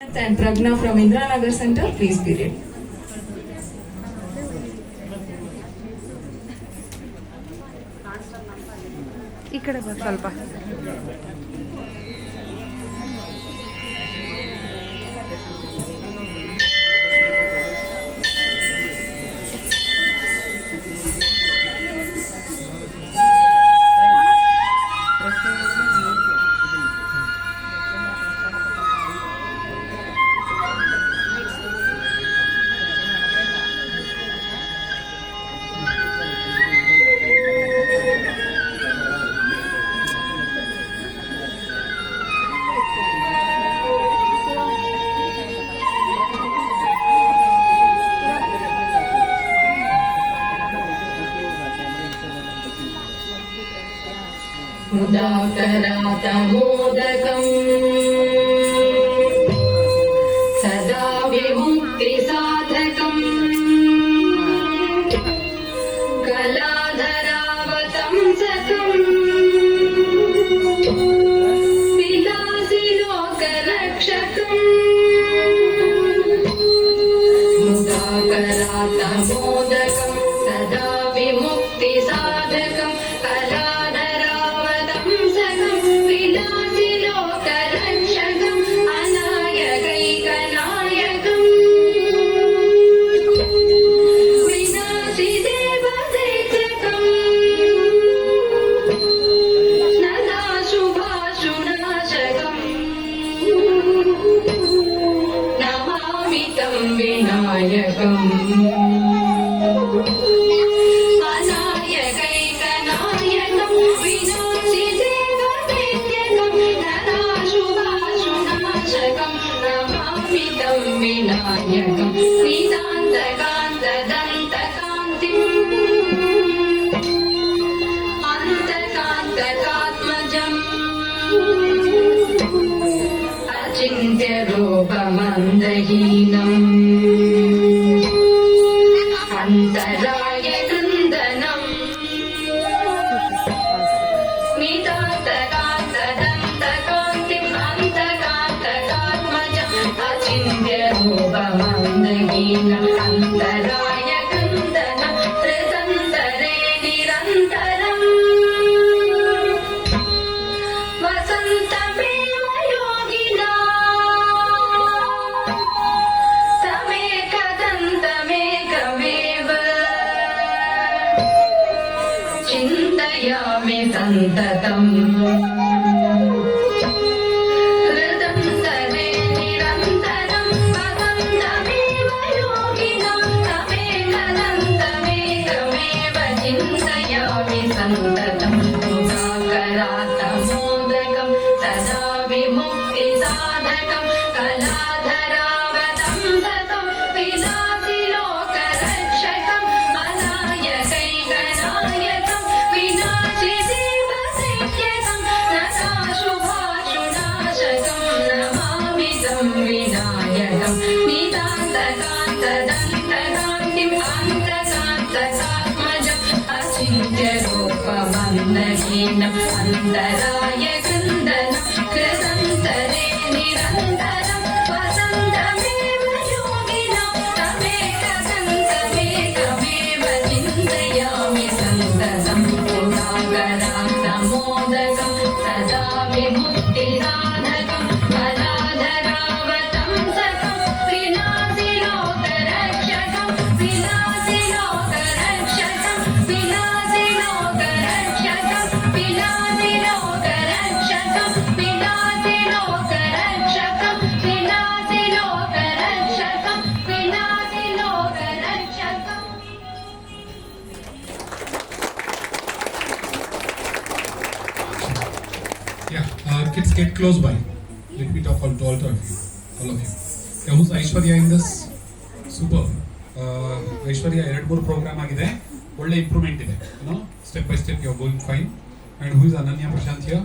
And Pragna from Indiranagar Center, please be ready. ಈ ಕಡೆ ಬಾ ಸ್ವಲ್ಪ. मुदाकरातमोदकम् सदा विमुक्तिसाधकम् कलाधरावतंसकम् विलासि लोकरक्षकम् मुदाकरातमोदकम् सदा विमुक्तिसाधकम् विलासि लोकरक्षकम् अनायकैकनायकम् विनाशि देवदैत्यकम् नदाशुभाशुनाशकम् नमामि तं विनायकम् विनायकं निदान्तकान्तदन्तकान्तिम् अन्तकान्तकात्मजम् अचिन्त्यरूपमन्दहीनम् अन्तराय कृन्दनम् निदान्तकान्तदन्तकान्तिम् अन्तकान्तकात्मजम् अचिन्त्यरूपमन्दहीनम् अन्तराय कृन्दनम् त्रितन्तरे निरन्तरम् वसन्तमेव योगिना तमेकदन्तमेकमेव चिन्तयामि सन्ततम् मुदाकरातमोदकम् सदा विमुक्तिसाधकम् कलाधरावतंसकम् विलासि लोकरक्षकम् अनायकैकनायकम् विनाशि देवदैत्यकम् नताशुभाशुनाशकम् नमामि तं विनायकम् निदान्तकान्तदन्तकान्तिम् अन्तकान्तकात्मजम् अचिन्त्यरूपमन्दहीनम् अन्तराय कृन्दनम् कृतन्तरे निरन्तरम् वसन्तमेव योगिनम् तमेकदन्तमेकमेव चिन्तयामि सन्ततम् मुदाकरातमोदकम् सदा विमुक्तिसाधकम् कलाधरावतंसकम् विलासि लोकरक्षकम् विलासि लोकरक्षकम् विलासि लोकरक्षकम् विलासि लोकरक्षकम् विलासि लोकरक्षकम् विलासि लोकरक्षकम् विलासि लोकरक्षकम्. Yeah, kids get close by. Let me talk to all of you. Yeah, who's Aishwarya in this? Super. Aishwarya, 2-3 program ಆಗಿದೆ. ಒಳ್ಳೆ ಇಂಪ್ರೂವ್ಮೆಂಟ್ ಇದೆ. Step by step you are going fine. And who is Ananya Prashant here?